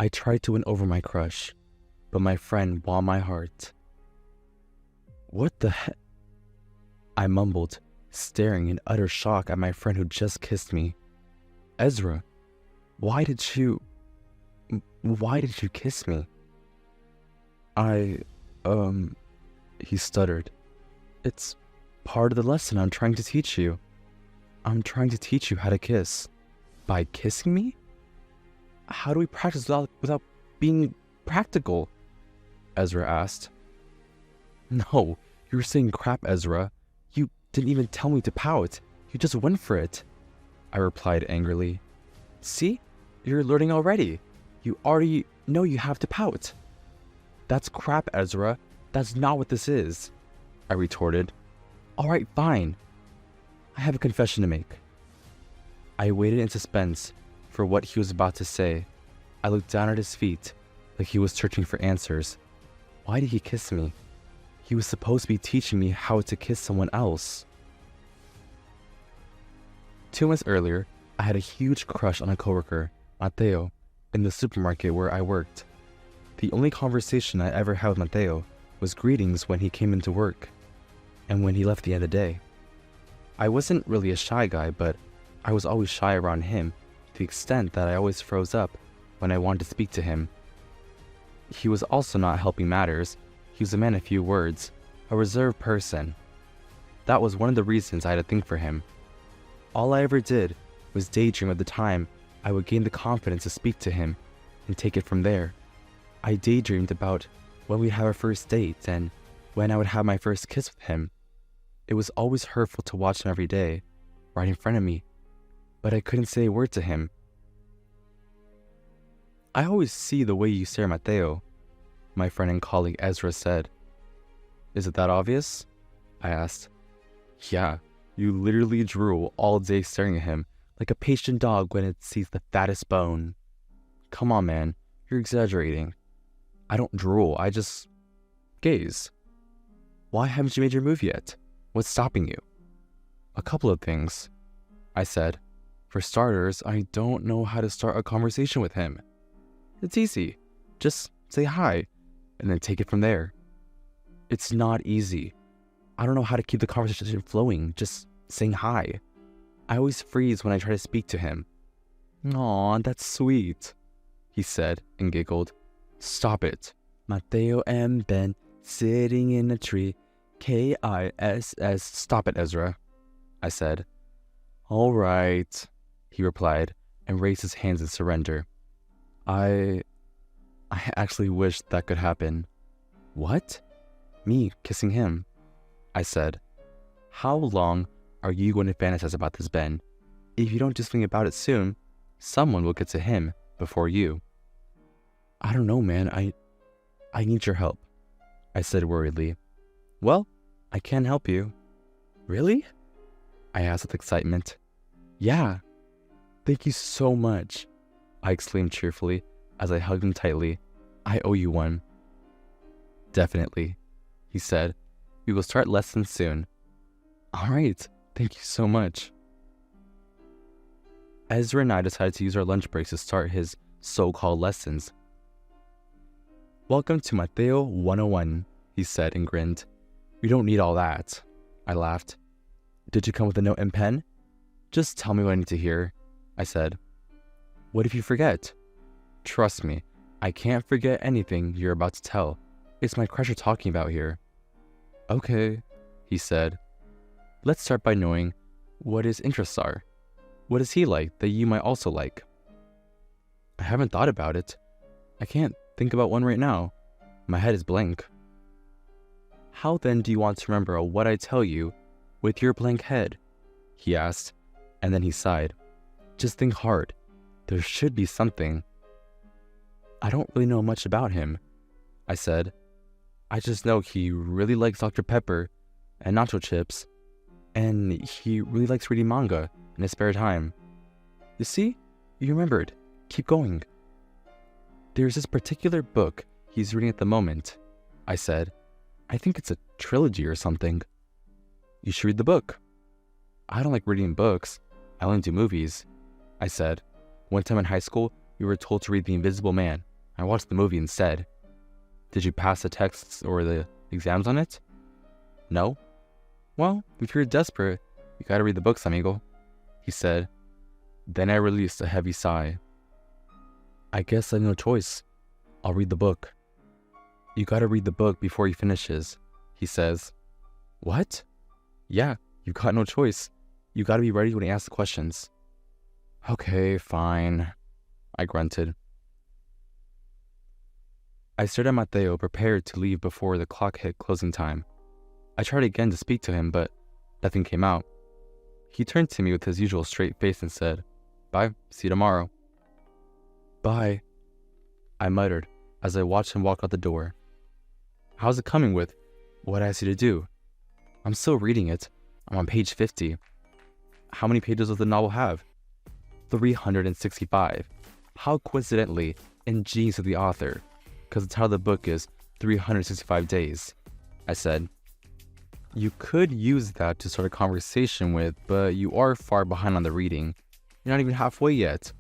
I tried to win over my crush, but my friend won my heart. What the heck? I mumbled, staring in utter shock at my friend who just kissed me. Ezra, why did you kiss me? He stuttered. It's part of the lesson I'm trying to teach you. I'm trying to teach you how to kiss. By kissing me? How do we practice without being practical? Ezra asked. No, you were saying crap, Ezra. You didn't even tell me to pout. You just went for it. I replied angrily. See? You're learning already. You already know you have to pout. That's crap, Ezra. That's not what this is, I retorted. Alright, fine. I have a confession to make. I waited in suspense for what he was about to say. I looked down at his feet, like he was searching for answers. Why did he kiss me? He was supposed to be teaching me how to kiss someone else. 2 months earlier, I had a huge crush on a coworker, Matteo, in the supermarket where I worked. The only conversation I ever had with Matteo was greetings when he came into work, and when he left at the end of the day. I wasn't really a shy guy, but I was always shy around him, to the extent that I always froze up when I wanted to speak to him. He was also not helping matters. He was a man of few words, a reserved person. That was one of the reasons I had a thing for him. All I ever did was daydream of the time I would gain the confidence to speak to him and take it from there. I daydreamed about when we'd have our first date and when I would have my first kiss with him. It was always hurtful to watch him every day, right in front of me, but I couldn't say a word to him. I always see the way you stare, Matteo, my friend and colleague Ezra said. Is it that obvious? I asked. Yeah, you literally drool all day staring at him, like a patient dog when it sees the fattest bone. Come on, man, you're exaggerating. I don't drool, I just gaze. Why haven't you made your move yet? What's stopping you? A couple of things, I said. For starters, I don't know how to start a conversation with him. It's easy. Just say hi, and then take it from there. It's not easy. I don't know how to keep the conversation flowing, just saying hi. I always freeze when I try to speak to him. Aw, that's sweet, he said and giggled. Stop it. Matteo and Ben sitting in a tree. Kiss. Stop it, Ezra, I said. All right, he replied and raised his hands in surrender. I actually wish that could happen. What? Me kissing him, I said. How long are you going to fantasize about this, Ben? If you don't do something about it soon, someone will get to him before you. I don't know, man. I need your help, I said worriedly. Well, I can help you. Really? I asked with excitement. Yeah. Thank you so much, I exclaimed cheerfully as I hugged him tightly. I owe you one. Definitely, he said. We will start lessons soon. All right, thank you so much. Ezra and I decided to use our lunch breaks to start his so-called lessons. Welcome to Matteo 101, he said and grinned. We don't need all that, I laughed. Did you come with a note and pen? Just tell me what I need to hear, I said. What if you forget? Trust me, I can't forget anything you're about to tell. It's my crush you're talking about here. Okay, he said. Let's start by knowing what his interests are. What is he like that you might also like? I haven't thought about it. I can't think about one right now. My head is blank. How then do you want to remember what I tell you with your blank head? He asked, and then he sighed. Just think hard. There should be something. I don't really know much about him, I said. I just know he really likes Dr. Pepper and nacho chips, and he really likes reading manga in his spare time. You see? You remembered. Keep going. There's this particular book he's reading at the moment, I said. I think it's a trilogy or something. You should read the book. I don't like reading books. I only do movies, I said. One time in high school, we were told to read The Invisible Man, I watched the movie instead. Did you pass the tests or the exams on it? No? Well, if you're desperate, you gotta read the books, amigo, he said. Then I released a heavy sigh. I guess I have no choice. I'll read the book. You gotta read the book before he finishes, he says. What? Yeah, you got no choice. You gotta be ready when he asks the questions. Okay, fine, I grunted. I stared at Matteo, prepared to leave before the clock hit closing time. I tried again to speak to him, but nothing came out. He turned to me with his usual straight face and said, Bye, see you tomorrow. Bye, I muttered as I watched him walk out the door. How's it coming with what I asked you to do? I'm still reading it. I'm on page 50. How many pages does the novel have? 365. How coincidentally ingenious of the author, because the title of the book is 365 Days, I said. You could use that to start a conversation with, but you are far behind on the reading. You're not even halfway yet.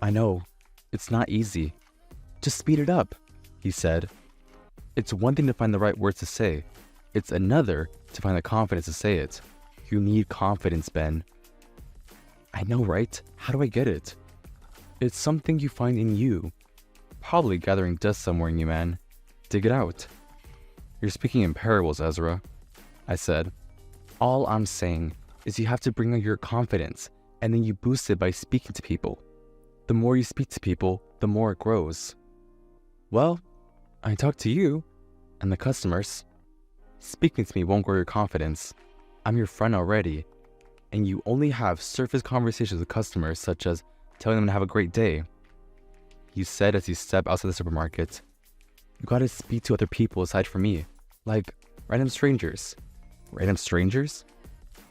I know. It's not easy. Just speed it up, he said. It's one thing to find the right words to say. It's another to find the confidence to say it. You need confidence, Ben. I know, right? How do I get it? It's something you find in you. Probably gathering dust somewhere in you, man. Dig it out. You're speaking in parables, Ezra, I said. All I'm saying is you have to bring out your confidence, and then you boost it by speaking to people. The more you speak to people, the more it grows. Well, I talk to you and the customers. Speaking to me won't grow your confidence. I'm your friend already, and you only have surface conversations with customers, such as telling them to have a great day. He said as he stepped outside the supermarket. You gotta speak to other people aside from me, like random strangers. Random strangers?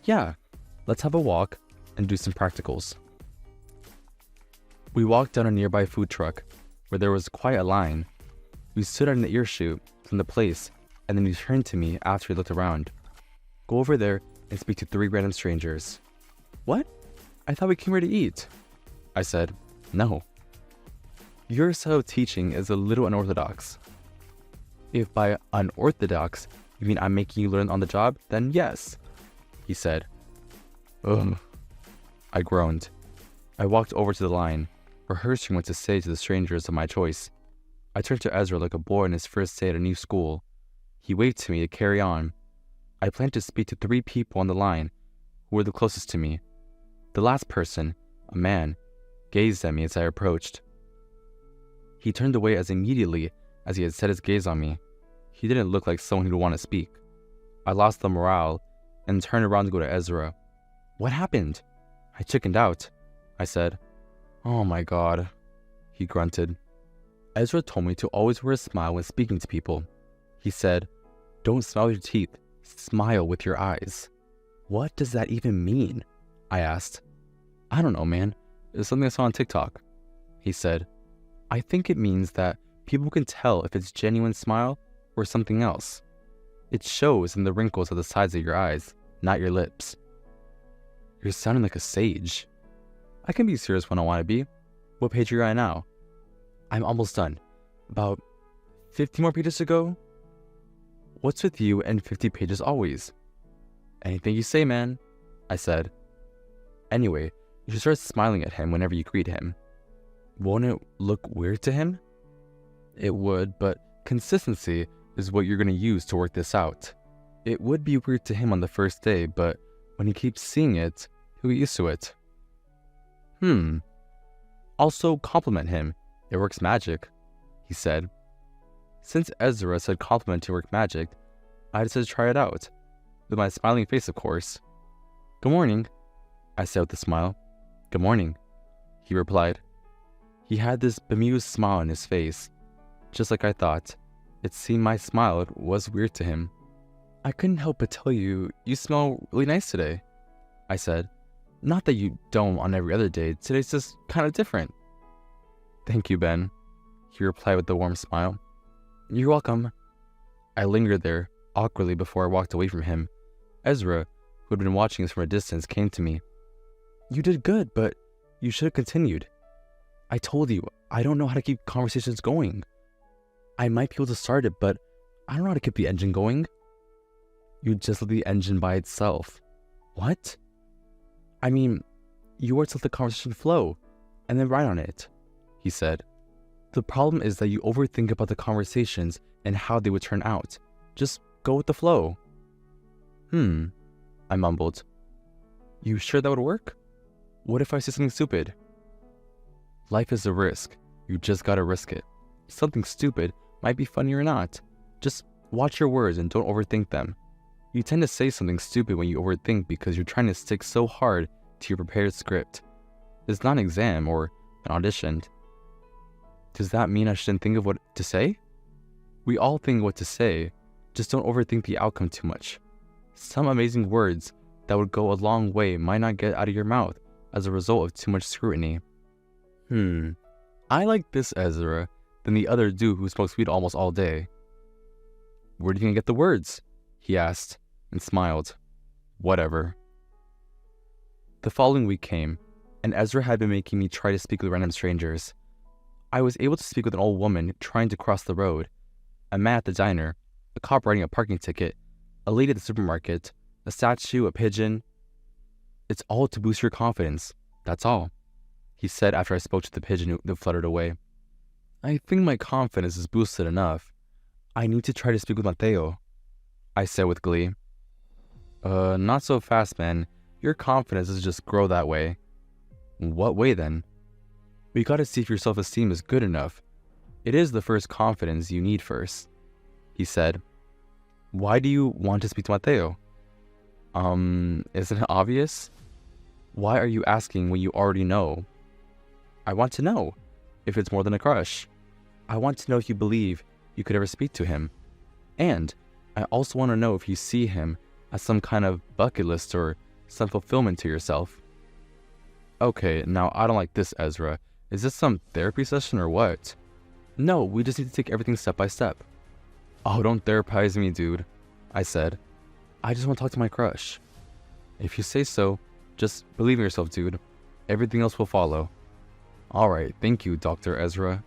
Yeah, let's have a walk and do some practicals. We walked down a nearby food truck where there was quite a line. We stood at an earshoot from the place, and then he turned to me after he looked around. Go over there and speak to 3 random strangers. What? I thought we came here to eat, I said. No. Your style of teaching is a little unorthodox. If by unorthodox you mean I'm making you learn on the job, then yes, he said. Ugh, I groaned. I walked over to the line, rehearsing what to say to the strangers of my choice. I turned to Ezra like a boy on his first day at a new school. He waved to me to carry on. I planned to speak to 3 people on the line who were the closest to me. The last person, a man, gazed at me as I approached. He turned away as immediately as he had set his gaze on me. He didn't look like someone who'd want to speak. I lost the morale and turned around to go to Ezra. What happened? I chickened out, I said. Oh my God, he grunted. Ezra told me to always wear a smile when speaking to people. He said, don't smile with your teeth, smile with your eyes. What does that even mean? I asked. I don't know, man. It's something I saw on TikTok. He said, I think it means that people can tell if it's genuine smile or something else. It shows in the wrinkles of the sides of your eyes, not your lips. You're sounding like a sage. I can be serious when I want to be. What page are you at now? I'm almost done. About 50 more pages to go? What's with you and 50 pages always? Anything you say, man, I said. Anyway, you should start smiling at him whenever you greet him. Won't it look weird to him? It would, but consistency is what you're going to use to work this out. It would be weird to him on the first day, but when he keeps seeing it, he'll get used to it. Also compliment him. It works magic, he said. Since Ezra said compliment to work magic, I decided to try it out. With my smiling face, of course. Good morning, I said with a smile. Good morning, he replied. He had this bemused smile on his face. Just like I thought, it seemed my smile was weird to him. I couldn't help but tell you, you smell really nice today, I said. Not that you don't on every other day, today's just kind of different. Thank you, Ben, he replied with a warm smile. You're welcome. I lingered there, awkwardly, before I walked away from him. Ezra, who had been watching us from a distance, came to me. You did good, but you should have continued. I told you, I don't know how to keep conversations going. I might be able to start it, but I don't know how to keep the engine going. You just let the engine by itself. What? I mean, you were to let the conversation flow, and then ride on it, he said. The problem is that you overthink about the conversations and how they would turn out. Just go with the flow. I mumbled. You sure that would work? What if I say something stupid? Life is a risk. You just gotta risk it. Something stupid might be funny or not. Just watch your words and don't overthink them. You tend to say something stupid when you overthink because you're trying to stick so hard to your prepared script. It's not an exam or an audition. Does that mean I shouldn't think of what to say? We all think what to say, just don't overthink the outcome too much. Some amazing words that would go a long way might not get out of your mouth as a result of too much scrutiny. I like this Ezra than the other dude who smokes weed almost all day. Where are you gonna get the words? He asked and smiled. Whatever. The following week came, and Ezra had been making me try to speak with random strangers. I was able to speak with an old woman trying to cross the road, a man at the diner, a cop writing a parking ticket, a lady at the supermarket, a statue, a pigeon. It's all to boost your confidence, that's all, he said after I spoke to the pigeon that fluttered away. I think my confidence is boosted enough. I need to try to speak with Matteo, I said with glee. Not so fast, man. Your confidence doesn't just grow that way. What way then? We gotta see if your self-esteem is good enough. It is the first confidence you need first, he said. Why do you want to speak to Matteo? Isn't it obvious? Why are you asking when you already know? I want to know if it's more than a crush. I want to know if you believe you could ever speak to him. And I also want to know if you see him as some kind of bucket list or some fulfillment to yourself. Okay, now I don't like this, Ezra. Is this some therapy session or what? No, we just need to take everything step by step. Oh, don't therapize me, dude, I said. I just want to talk to my crush. If you say so, just believe in yourself, dude. Everything else will follow. Alright, thank you, Dr. Ezra.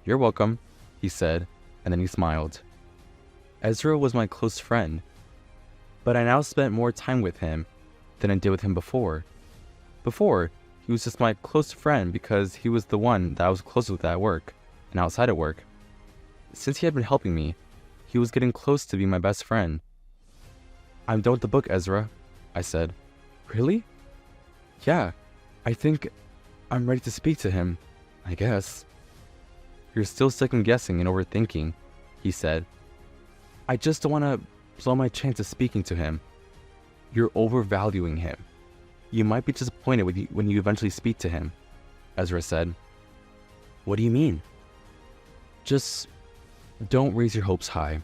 You're welcome, he said, and then he smiled. Ezra was my close friend, but I now spent more time with him than I did with him before. Before, he was just my close friend because he was the one that I was close with at work and outside of work. Since he had been helping me, he was getting close to being my best friend. I'm done with the book, Ezra, I said. Really? Yeah, I think I'm ready to speak to him, I guess. You're still second-guessing and overthinking, he said. I just don't want to blow my chance of speaking to him. You're overvaluing him. You might be disappointed when you eventually speak to him, Ezra said. What do you mean? Just don't raise your hopes high.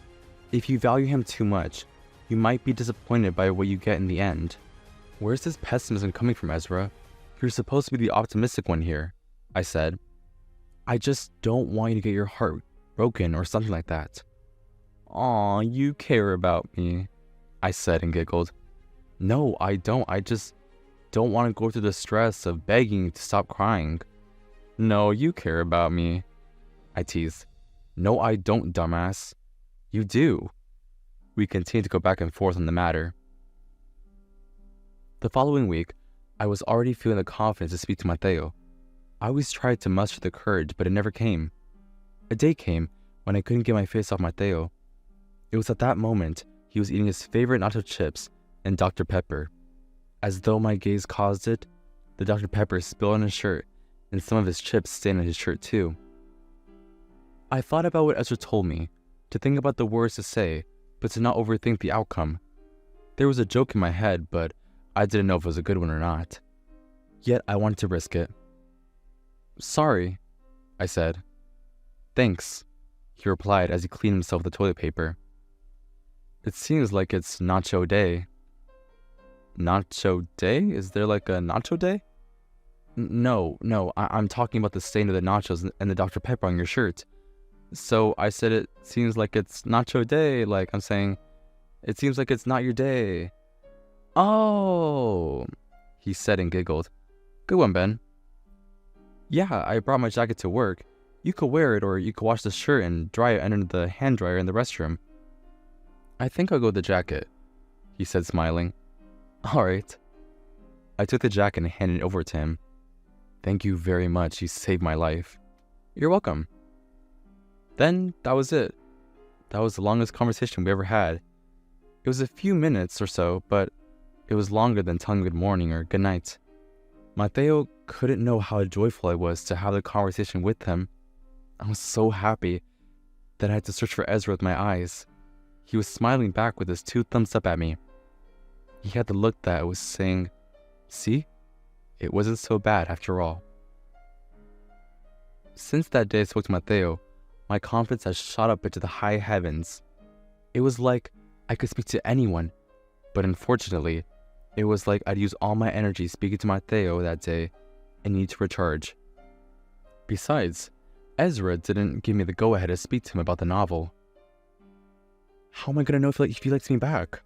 If you value him too much, you might be disappointed by what you get in the end. Where's this pessimism coming from, Ezra? You're supposed to be the optimistic one here, I said. I just don't want you to get your heart broken or something like that. Aw, you care about me, I said and giggled. No, I don't. I just don't want to go through the stress of begging you to stop crying. No, you care about me, I teased. No, I don't, dumbass. You do. We continued to go back and forth on the matter. The following week, I was already feeling the confidence to speak to Matteo. I always tried to muster the courage, but it never came. A day came when I couldn't get my face off Matteo. It was at that moment he was eating his favorite nacho chips and Dr. Pepper. As though my gaze caused it, the Dr. Pepper spilled on his shirt and some of his chips stained on his shirt too. I thought about what Ezra told me, to think about the words to say, but to not overthink the outcome. There was a joke in my head, but I didn't know if it was a good one or not. Yet I wanted to risk it. Sorry, I said. Thanks, he replied as he cleaned himself with the toilet paper. It seems like it's nacho day. Nacho day? Is there like a nacho day? No, I'm talking about the stain of the nachos and the Dr. Pepper on your shirt. So I said it seems like it's nacho day, like I'm saying, it seems like it's not your day. Oh, he said and giggled. Good one, Ben. Yeah, I brought my jacket to work. You could wear it, or you could wash the shirt and dry it under the hand dryer in the restroom. I think I'll go with the jacket, he said, smiling. All right. I took the jacket and handed it over to him. Thank you very much, you saved my life. You're welcome. Then, that was it. That was the longest conversation we ever had. It was a few minutes or so, but it was longer than telling good morning or good night. Matteo couldn't know how joyful I was to have the conversation with him. I was so happy that I had to search for Ezra with my eyes. He was smiling back with his 2 thumbs up at me. He had the look that was saying, see, it wasn't so bad after all. Since that day I spoke to Matteo, my confidence has shot up into the high heavens. It was like I could speak to anyone, but unfortunately, it was like I'd use all my energy speaking to Matteo that day and need to recharge. Besides, Ezra didn't give me the go-ahead to speak to him about the novel. How am I going to know if he likes me back?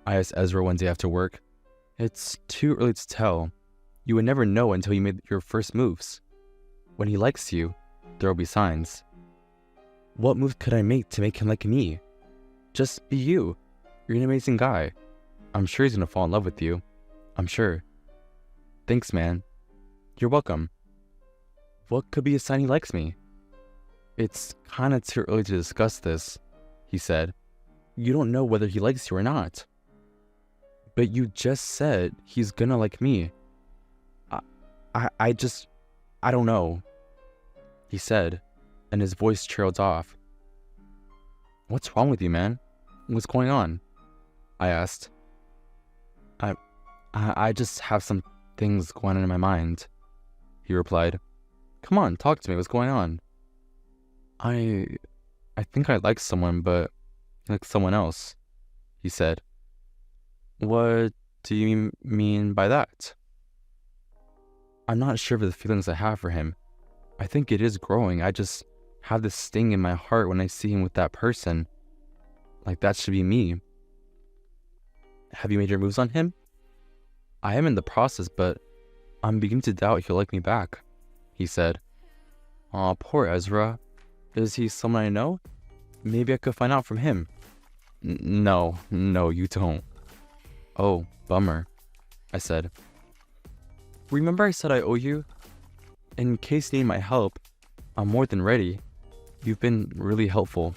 I asked Ezra one day after work. It's too early to tell. You would never know until you made your first moves. When he likes you, there will be signs. What move could I make to make him like me? Just be you. You're an amazing guy. I'm sure he's going to fall in love with you. I'm sure. Thanks, man. You're welcome. What could be a sign he likes me? It's kind of too early to discuss this, he said. You don't know whether he likes you or not. But you just said he's gonna like me. I don't know, he said, and his voice trailed off. What's wrong with you, man? What's going on? I asked. I just have some things going on in my mind, he replied. Come on, talk to me. What's going on? I think I like someone, but I like someone else, he said. What do you mean by that? I'm not sure of the feelings I have for him. I think it is growing. I just have this sting in my heart when I see him with that person. Like that should be me. Have you made your moves on him? I am in the process, but I'm beginning to doubt he'll like me back, he said. Aw, poor Ezra. Is he someone I know? Maybe I could find out from him. No, you don't. Oh, bummer, I said. Remember I said I owe you? In case you need my help, I'm more than ready. You've been really helpful.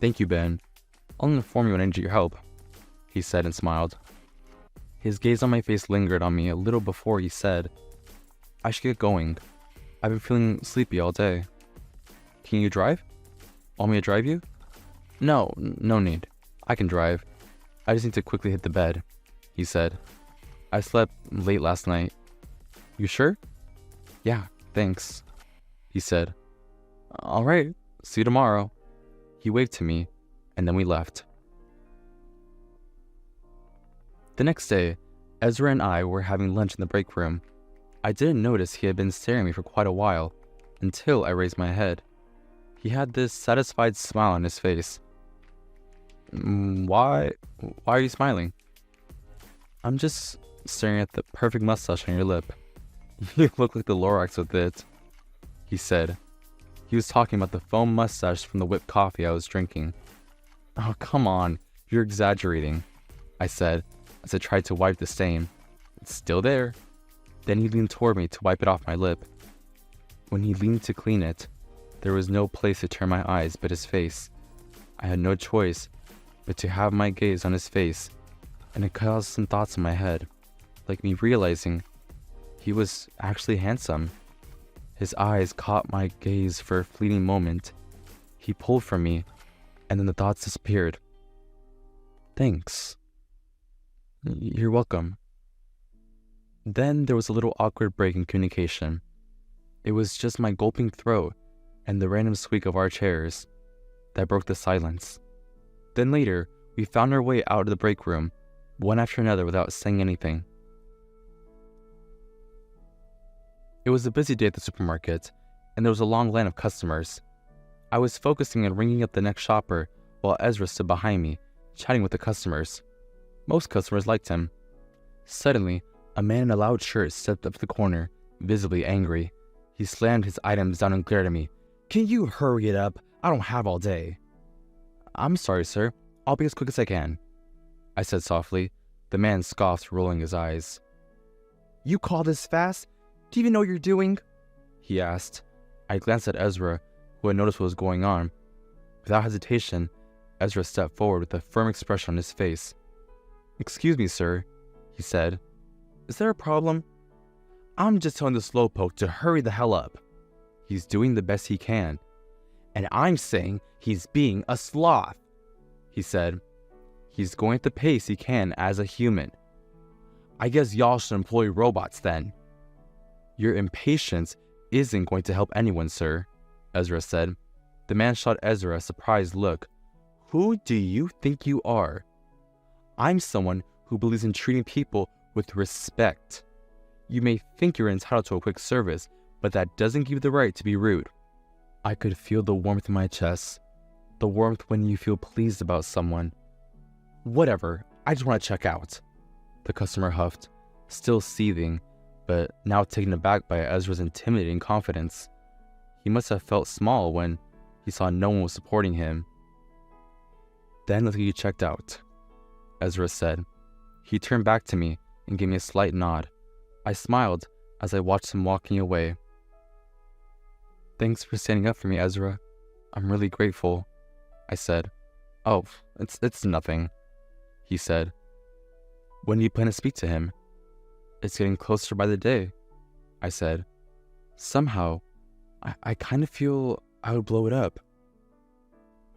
Thank you, Ben. I'll inform you when I need your help, he said and smiled. His gaze on my face lingered on me a little before he said, I should get going. I've been feeling sleepy all day. Can you drive? Want me to drive you? No need. I can drive. I just need to quickly hit the bed, he said. I slept late last night. You sure? Yeah, thanks, he said. All right, see you tomorrow. He waved to me, and then we left. The next day, Ezra and I were having lunch in the break room. I didn't notice he had been staring at me for quite a while, until I raised my head. He had this satisfied smile on his face. Why are you smiling? I'm just staring at the perfect mustache on your lip. You look like the Lorax with it, he said. He was talking about the foam mustache from the whipped coffee I was drinking. Oh, come on, you're exaggerating, I said, as I tried to wipe the stain. It's still there. Then he leaned toward me to wipe it off my lip. When he leaned to clean it, there was no place to turn my eyes but his face. I had no choice but to have my gaze on his face, and it caused some thoughts in my head, like me realizing he was actually handsome. His eyes caught my gaze for a fleeting moment. He pulled from me, and then the thoughts disappeared. Thanks. You're welcome. Then there was a little awkward break in communication. It was just my gulping throat and the random squeak of our chairs that broke the silence. Then later, we found our way out of the break room, one after another without saying anything. It was a busy day at the supermarket, and there was a long line of customers. I was focusing on ringing up the next shopper while Ezra stood behind me, chatting with the customers. Most customers liked him. Suddenly, a man in a loud shirt stepped up to the corner, visibly angry. He slammed his items down and glared at me. "Can you hurry it up? I don't have all day." "I'm sorry, sir. I'll be as quick as I can," I said softly. The man scoffed, rolling his eyes. "You call this fast? Do you even know what you're doing?" he asked. I glanced at Ezra, who had noticed what was going on. Without hesitation, Ezra stepped forward with a firm expression on his face. "Excuse me, sir," he said. "Is there a problem?" "I'm just telling the slowpoke to hurry the hell up. He's doing the best he can." "And I'm saying he's being a sloth," he said. "He's going at the pace he can as a human. I guess y'all should employ robots then." "Your impatience isn't going to help anyone, sir," Ezra said. The man shot Ezra a surprised look. "Who do you think you are?" "I'm someone who believes in treating people with respect. You may think you're entitled to a quick service, but that doesn't give you the right to be rude." I could feel the warmth in my chest, the warmth when you feel pleased about someone. "Whatever, I just want to check out," the customer huffed, still seething, but now taken aback by Ezra's intimidating confidence. He must have felt small when he saw no one was supporting him. "Then let's get you checked out," Ezra said. He turned back to me and gave me a slight nod. I smiled as I watched him walking away. "Thanks for standing up for me, Ezra. I'm really grateful," I said. "Oh, it's nothing," he said. "When do you plan to speak to him?" "It's getting closer by the day," I said. Somehow, I kind of feel I would blow it up.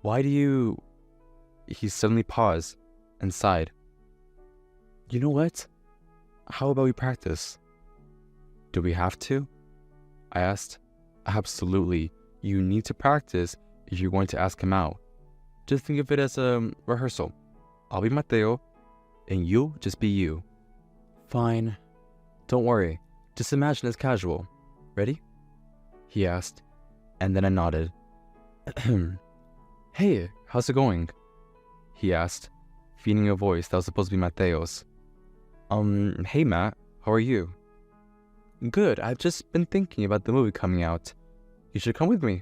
"Why do you..." He suddenly paused and sighed. "You know what? How about we practice?" "Do we have to?" I asked. "Absolutely. You need to practice if you're going to ask him out. Just think of it as a rehearsal. I'll be Matteo, and you'll just be you." "Fine. Don't worry. Just imagine it's casual. Ready?" he asked, and then I nodded. "Hey, how's it going?" he asked, feigning a voice that was supposed to be Matteo's. Hey Matt, how are you?" "Good, I've just been thinking about the movie coming out. You should come with me,"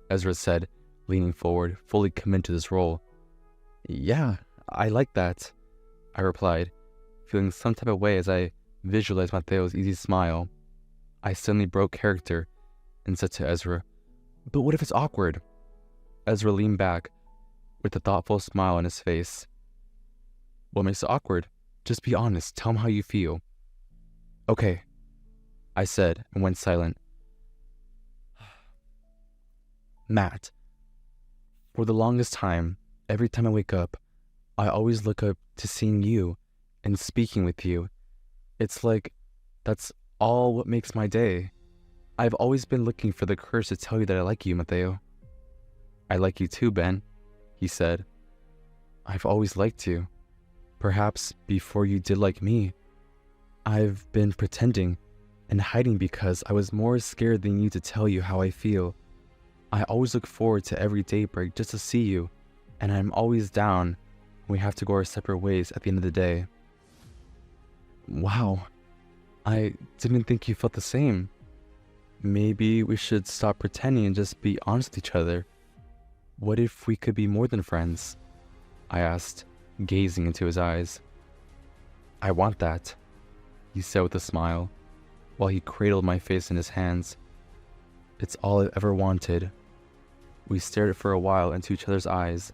Ezra said, leaning forward, fully committed to this role. "Yeah, I like that," I replied, feeling some type of way as I visualized Matteo's easy smile. I suddenly broke character and said to Ezra, "But what if it's awkward?" Ezra leaned back with a thoughtful smile on his face. "What makes it awkward? Just be honest. Tell him how you feel." "Okay," I said and went silent. "Matt, for the longest time, every time I wake up, I always look up to seeing you and speaking with you. It's like that's all what makes my day. I've always been looking for the courage to tell you that I like you, Matteo." "I like you too, Ben," he said. "I've always liked you. Perhaps before you did like me. I've been pretending and hiding because I was more scared than you to tell you how I feel. I always look forward to every daybreak just to see you, and I'm always down when we have to go our separate ways at the end of the day." "Wow, I didn't think you felt the same. Maybe we should stop pretending and just be honest with each other. What if we could be more than friends?" I asked, gazing into his eyes. "I want that," he said with a smile, while he cradled my face in his hands. "It's all I've ever wanted." We stared for a while into each other's eyes,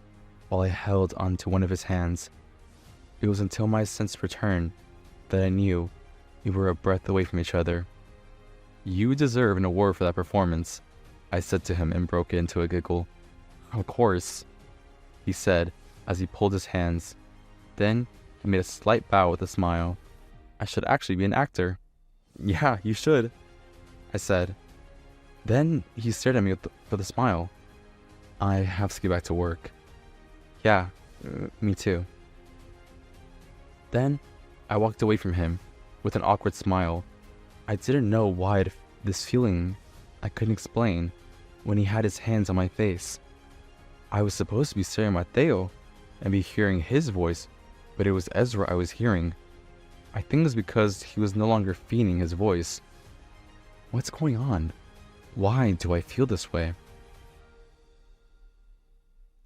while I held onto one of his hands. It was until my sense returned that I knew we were a breath away from each other. "You deserve an award for that performance," I said to him and broke into a giggle. "Of course," he said as he pulled his hands. Then he made a slight bow with a smile. "I should actually be an actor." "Yeah, you should," I said. Then he stared at me with a smile. "I have to get back to work." "Yeah, me too." Then I walked away from him with an awkward smile. I didn't know why this feeling I couldn't explain when he had his hands on my face. I was supposed to be staring at Matteo and be hearing his voice, but it was Ezra I was hearing. I think it was because he was no longer feigning his voice. What's going on? Why do I feel this way?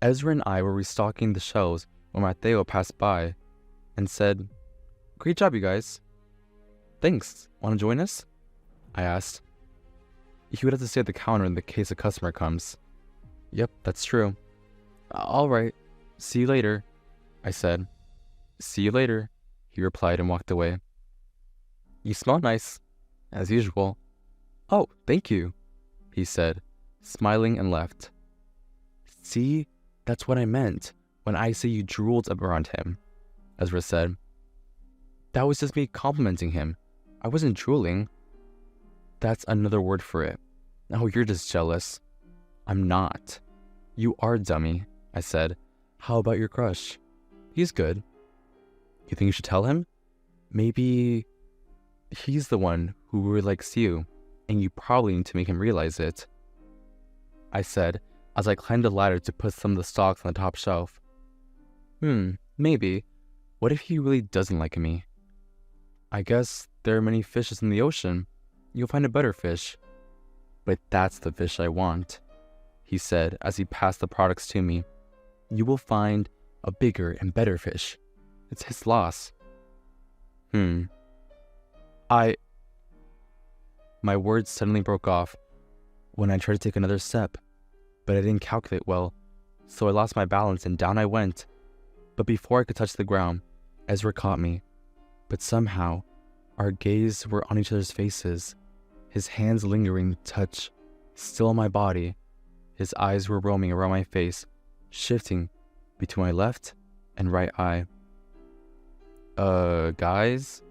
Ezra and I were restocking the shelves when Matteo passed by and said, "Great job, you guys." "Thanks. Want to join us?" I asked. He would have to stay at the counter in the case a customer comes. "Yep, that's true." "All right. See you later," I said. "See you later," he replied and walked away. "You smell nice, as usual." "Oh, thank you," he said, smiling, and left. "See, that's what I meant when I say you drooled around him," Ezra said. "That was just me complimenting him. I wasn't drooling." "That's another word for it. Oh, you're just jealous." "I'm not." "You are, dummy," I said. "How about your crush?" "He's good." "You think you should tell him?" "Maybe he's the one who really likes you, and you probably need to make him realize it," I said as I climbed the ladder to put some of the stocks on the top shelf. Maybe. What if he really doesn't like me? "I guess there are many fishes in the ocean. You'll find a better fish." "But that's the fish I want," he said as he passed the products to me. "You will find a bigger and better fish. It's his loss." My words suddenly broke off when I tried to take another step, but I didn't calculate well, so I lost my balance and down I went. But before I could touch the ground, Ezra caught me. But somehow, our gaze were on each other's faces, his hands lingering to touch still on my body. His eyes were roaming around my face, shifting between my left and right eye. Guys?"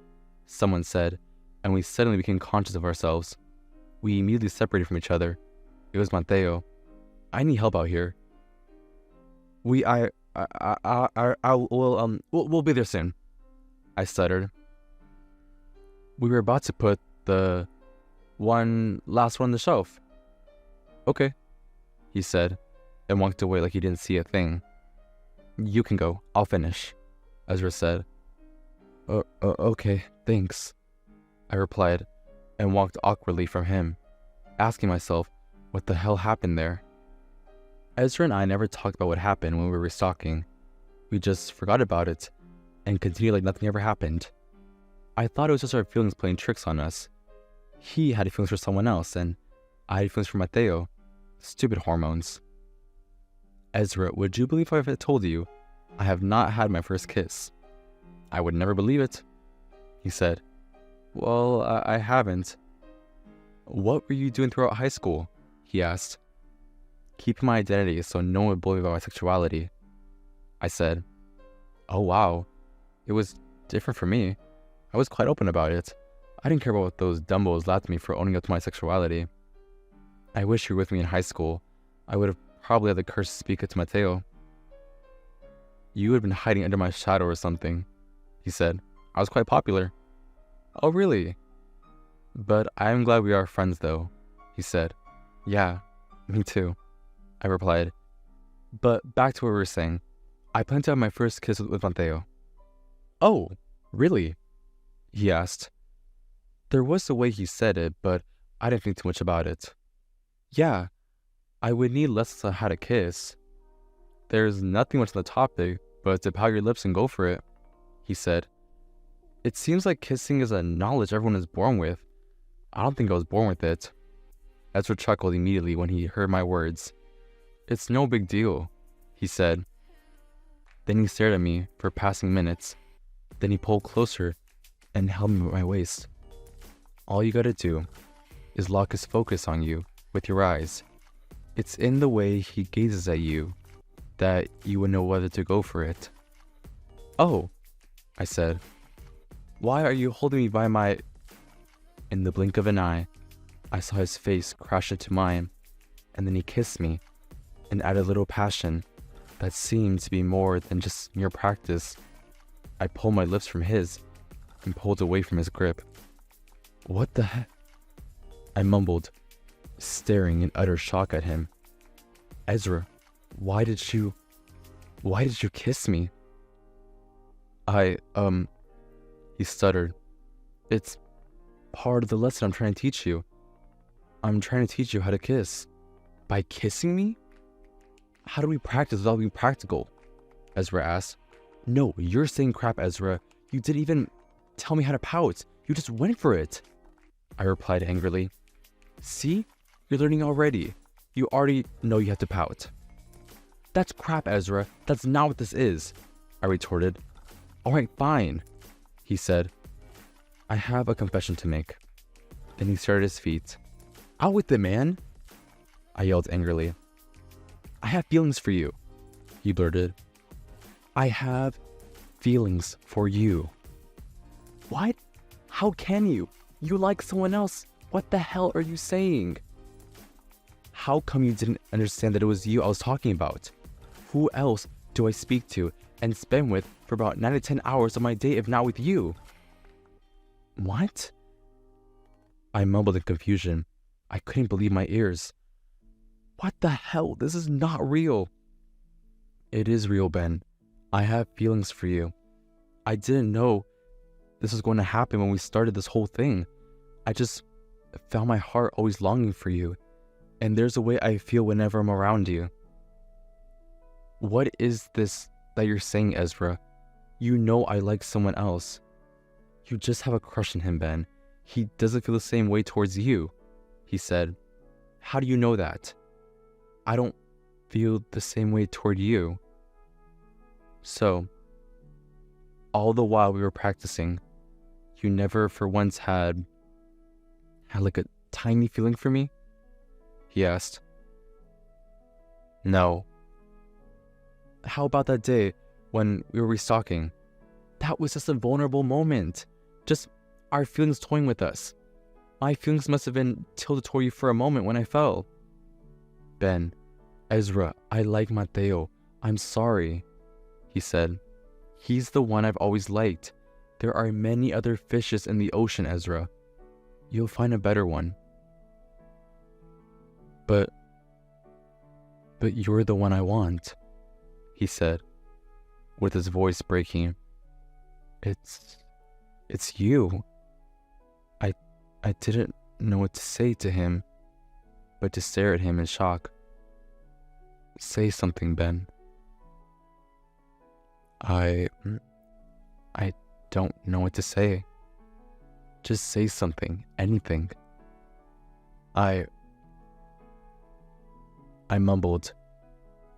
someone said, and we suddenly became conscious of ourselves. We immediately separated from each other. It was Matteo. "I need help out here." We'll be there soon," I stuttered. "We were about to put the last one on the shelf." "Okay," he said, and walked away like he didn't see a thing. "You can go. I'll finish," Ezra said. Okay, thanks," I replied, and walked awkwardly from him, asking myself what the hell happened there. Ezra and I never talked about what happened when we were restocking. We just forgot about it and continued like nothing ever happened. I thought it was just our feelings playing tricks on us. He had feelings for someone else, and I had feelings for Matteo. Stupid hormones. "Ezra, would you believe if I told you I have not had my first kiss?" "I would never believe it," he said. "Well, I haven't." "What were you doing throughout high school?" he asked. "Keeping my identity so no one would bully me about my sexuality," I said. "Oh wow, it was different for me. I was quite open about it. I didn't care about what those dumbos laughed at me for owning up to my sexuality. I wish you were with me in high school. I would have probably had the courage to speak it to Matteo." "You would have been hiding under my shadow or something," he said. "I was quite popular." "Oh really? But I'm glad we are friends though," he said. "Yeah, me too," I replied. But back to what we were saying. I planned to have my first kiss with Matteo. "Oh, really?" he asked. There was the way he said it, but I didn't think too much about it. "Yeah, I would need lessons on how to kiss. There's nothing much on the topic, but to pout your lips and go for it," he said. "It seems like kissing is a knowledge everyone is born with. I don't think I was born with it." Ezra chuckled immediately when he heard my words. "It's no big deal," he said. Then he stared at me for passing minutes. Then he pulled closer and held me at my waist. "All you gotta do is lock his focus on you with your eyes. It's in the way he gazes at you that you would know whether to go for it." "Oh," I said. "Why are you holding me by my—" In the blink of an eye, I saw his face crash into mine, and then he kissed me and added a little passion that seemed to be more than just mere practice. I pulled my lips from his and pulled away from his grip. "What the heck?" I mumbled, staring in utter shock at him. "Ezra, why did you kiss me?" He stuttered. "It's part of the lesson I'm trying to teach you. I'm trying to teach you how to kiss. By kissing me? How do we practice without being practical? Ezra asked. No, you're saying crap, Ezra. You didn't even tell me how to pout. You just went for it. I replied angrily. See? You're learning already. You already know you have to pout. That's crap, Ezra. That's not what this is, I retorted. Alright, fine, he said. I have a confession to make. Then he started his feet. Out with it, man, I yelled angrily. I have feelings for you, he blurted. I have feelings for you. What? How can you? You like someone else. What the hell are you saying? How come you didn't understand that it was you I was talking about? Who else do I speak to and spend with for about 9 to 10 hours of my day if not with you? What? I mumbled in confusion. I couldn't believe my ears. What the hell? This is not real. It is real, Ben. I have feelings for you. I didn't know this was going to happen when we started this whole thing. I just found my heart always longing for you. And there's a way I feel whenever I'm around you. What is this that you're saying, Ezra? You know I like someone else. You just have a crush on him, Ben. He doesn't feel the same way towards you, he said. How do you know that? I don't feel the same way toward you. So, all the while we were practicing, you never for once had like a tiny feeling for me? He asked. No. How about that day when we were restocking? That was just a vulnerable moment. Just our feelings toying with us. My feelings must have been tilted toward you for a moment when I fell. Ben, Ezra, I like Matteo. I'm sorry, he said. He's the one I've always liked. There are many other fishes in the ocean, Ezra. You'll find a better one. But you're the one I want, he said, with his voice breaking. It's you. I didn't know what to say to him, but to stare at him in shock. Say something, Ben. I don't know what to say. Just say something, anything. I mumbled.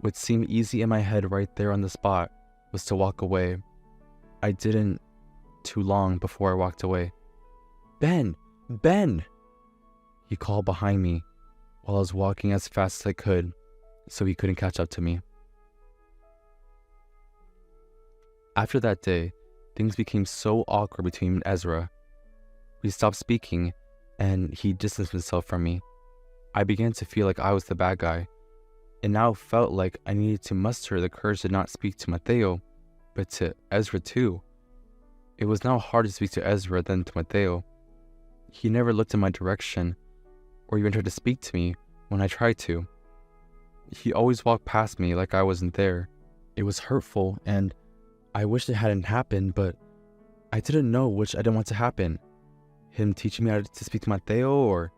What seemed easy in my head right there on the spot was to walk away. I didn't too long before I walked away. Ben! Ben! He called behind me while I was walking as fast as I could so he couldn't catch up to me. After that day, things became so awkward between me and Ezra. We stopped speaking and he distanced himself from me. I began to feel like I was the bad guy. It now felt like I needed to muster the courage to not speak to Matteo, but to Ezra too. It was now harder to speak to Ezra than to Matteo. He never looked in my direction, or even tried to speak to me when I tried to. He always walked past me like I wasn't there. It was hurtful, and I wished it hadn't happened, but I didn't know which I didn't want to happen. Him teaching me how to speak to Matteo, or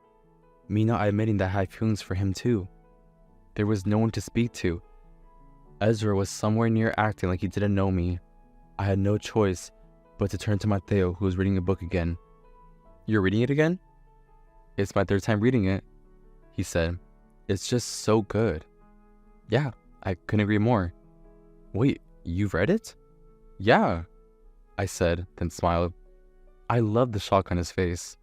me not admitting that I had feelings for him too. There was no one to speak to. Ezra was somewhere near acting like he didn't know me. I had no choice but to turn to Matteo, who was reading a book again. You're reading it again? It's my third time reading it, he said. It's just so good. Yeah, I couldn't agree more. Wait, you've read it? Yeah, I said, then smiled. I loved the shock on his face.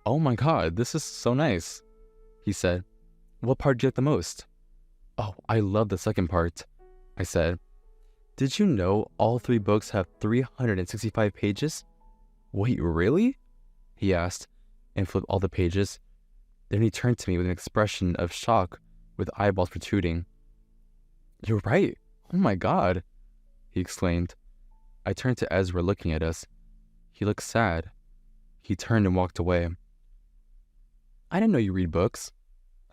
Oh my god, this is so nice, he said. What part did you like the most? Oh, I love the second part, I said. Did you know all 3 books have 365 pages? Wait, really? He asked, and flipped all the pages. Then he turned to me with an expression of shock, with eyeballs protruding. You're right. Oh my god, he exclaimed. I turned to Ezra, looking at us. He looked sad. He turned and walked away. I didn't know you read books.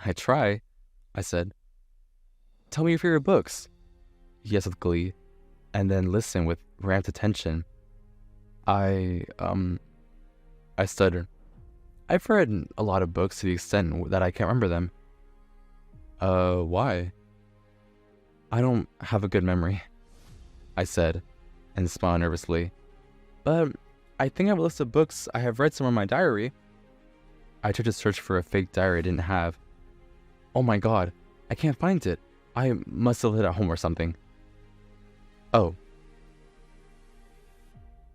I try, I said. Tell me your favorite books, he asked with glee, and then listened with rapt attention. I stuttered. I've read a lot of books to the extent that I can't remember them. Why? I don't have a good memory, I said, and smiled nervously. But I think I have a list of books I have read somewhere in my diary. I tried to search for a fake diary I didn't have. Oh my god, I can't find it. I must have left it at home or something. Oh.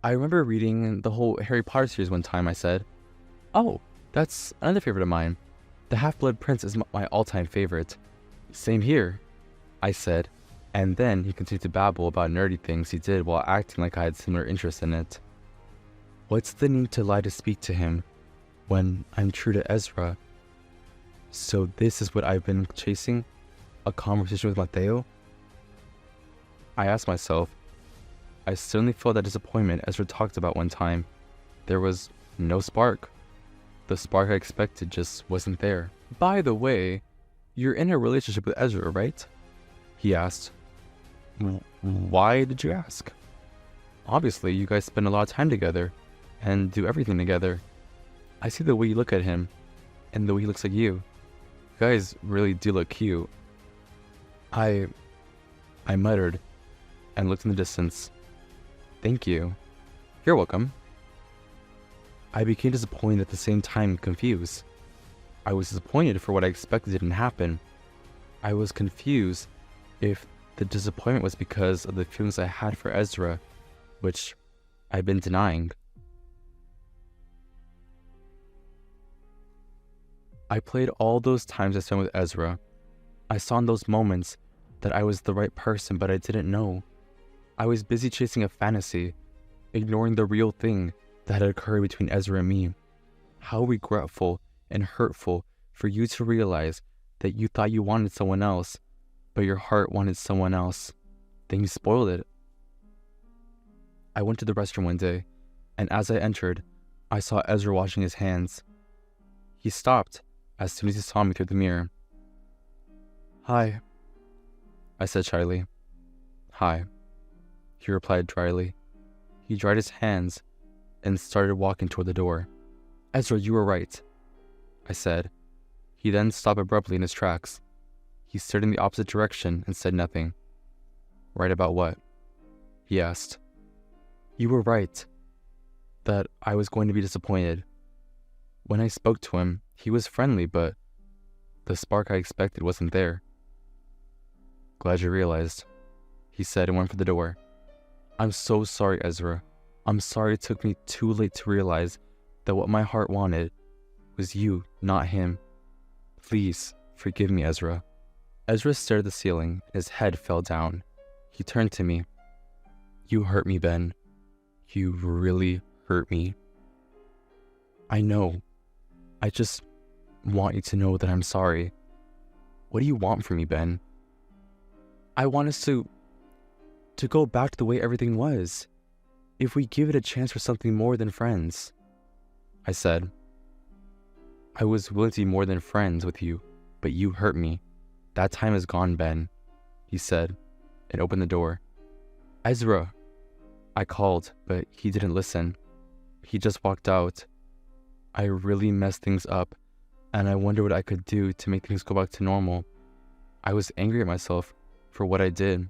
I remember reading the whole Harry Potter series one time, I said. Oh, that's another favorite of mine. The Half-Blood Prince is my all-time favorite. Same here, I said, and then he continued to babble about nerdy things he did while acting like I had similar interests in it. What's the need to lie to speak to him when I'm true to Ezra? So this is what I've been chasing? A conversation with Matteo? I asked myself. I suddenly felt that disappointment Ezra talked about one time. There was no spark. The spark I expected just wasn't there. By the way, you're in a relationship with Ezra, right? He asked. Why did you ask? Obviously, you guys spend a lot of time together and do everything together. I see the way you look at him and the way he looks at you. You guys really do look cute. I muttered and looked in the distance. Thank you. You're welcome. I became disappointed at the same time confused. I was disappointed for what I expected didn't happen. I was confused if the disappointment was because of the feelings I had for Ezra, which I'd been denying. I played all those times I spent with Ezra. I saw in those moments that I was the right person, but I didn't know. I was busy chasing a fantasy, ignoring the real thing that had occurred between Ezra and me. How regretful and hurtful for you to realize that you thought you wanted someone else, but your heart wanted someone else. Then you spoiled it. I went to the restroom one day, and as I entered, I saw Ezra washing his hands. He stopped as soon as he saw me through the mirror. Hi, I said shyly. Hi, he replied dryly. He dried his hands and started walking toward the door. Ezra, you were right, I said. He then stopped abruptly in his tracks. He stared in the opposite direction and said nothing. Right about what? He asked. You were right, that I was going to be disappointed. When I spoke to him, he was friendly, but the spark I expected wasn't there. Glad you realized, he said and went for the door. I'm so sorry, Ezra. I'm sorry it took me too late to realize that what my heart wanted was you, not him. Please forgive me, Ezra. Ezra stared at the ceiling. His head fell down. He turned to me. You hurt me, Ben. You really hurt me. I know. I just want you to know that I'm sorry. What do you want from me, Ben? I want us to go back to the way everything was. If we give it a chance for something more than friends, I said. I was willing to be more than friends with you, but you hurt me. That time is gone, Ben, he said, and opened the door. Ezra, I called, but he didn't listen. He just walked out. I really messed things up, and I wonder what I could do to make things go back to normal. I was angry at myself for what I did.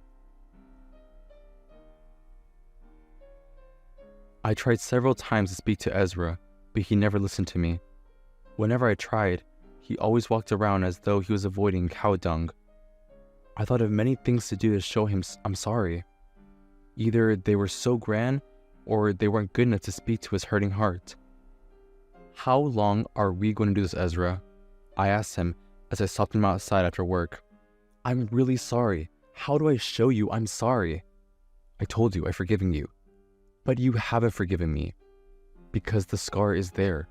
I tried several times to speak to Ezra, but he never listened to me. Whenever I tried, he always walked around as though he was avoiding cow dung. I thought of many things to do to show him I'm sorry. Either they were so grand, or they weren't good enough to speak to his hurting heart. How long are we going to do this, Ezra? I asked him as I stopped him outside after work. I'm really sorry. How do I show you I'm sorry? I told you I've forgiven you. But you haven't forgiven me. Because the scar is there.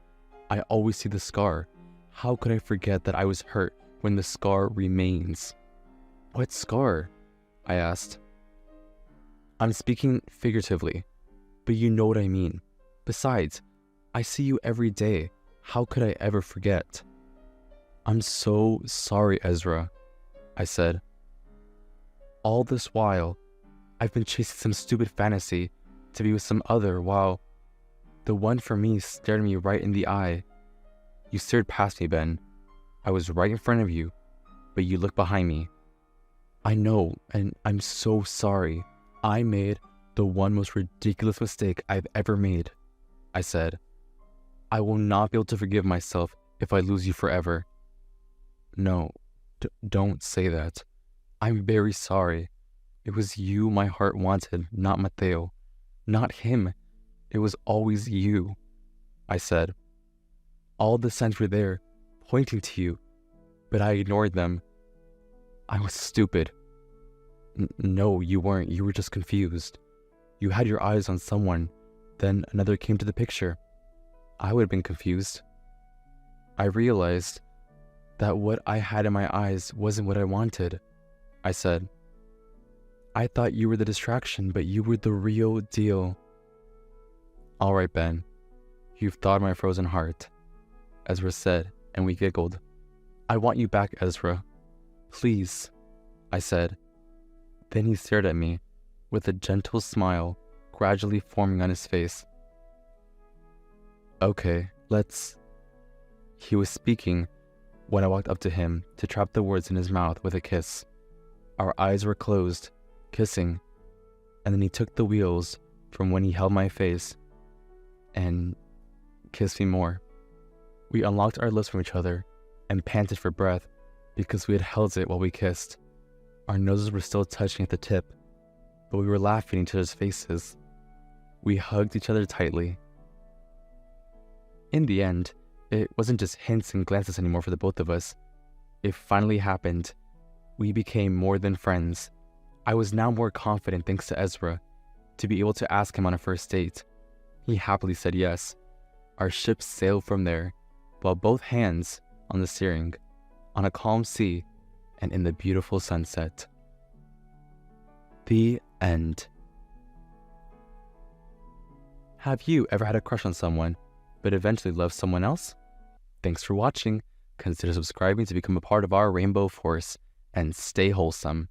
I always see the scar. How could I forget that I was hurt when the scar remains? What scar? I asked. I'm speaking figuratively, but you know what I mean. Besides, I see you every day. How could I ever forget? I'm so sorry, Ezra, I said. All this while, I've been chasing some stupid fantasy to be with some other while the one for me stared me right in the eye. You stared past me, Ben. I was right in front of you, but you looked behind me. I know, and I'm so sorry. I made the one most ridiculous mistake I've ever made, I said. I will not be able to forgive myself if I lose you forever. No, don't say that. I'm very sorry. It was you my heart wanted, not Matteo. Not him. It was always you, I said. All the signs were there, pointing to you, but I ignored them. I was stupid. No, you weren't. You were just confused. You had your eyes on someone, then another came to the picture. I would have been confused. I realized that what I had in my eyes wasn't what I wanted, I said. I thought you were the distraction, but you were the real deal. All right, Ben. You've thawed my frozen heart, Ezra said, and we giggled. I want you back, Ezra. Please, I said. Then he stared at me, with a gentle smile gradually forming on his face. Okay, let's... He was speaking when I walked up to him to trap the words in his mouth with a kiss. Our eyes were closed, kissing, and then he took the wheels from when he held my face and kissed me more. We unlocked our lips from each other and panted for breath because we had held it while we kissed. Our noses were still touching at the tip, but we were laughing in each other's faces. We hugged each other tightly. In the end, it wasn't just hints and glances anymore for the both of us. It finally happened. We became more than friends. I was now more confident thanks to Ezra, to be able to ask him on a first date. He happily said yes. Our ship sailed from there, while both hands on the steering, on a calm sea, and in the beautiful sunset. The end. Have you ever had a crush on someone, but eventually loved someone else? Thanks for watching. Consider subscribing to become a part of our rainbow force, and stay wholesome.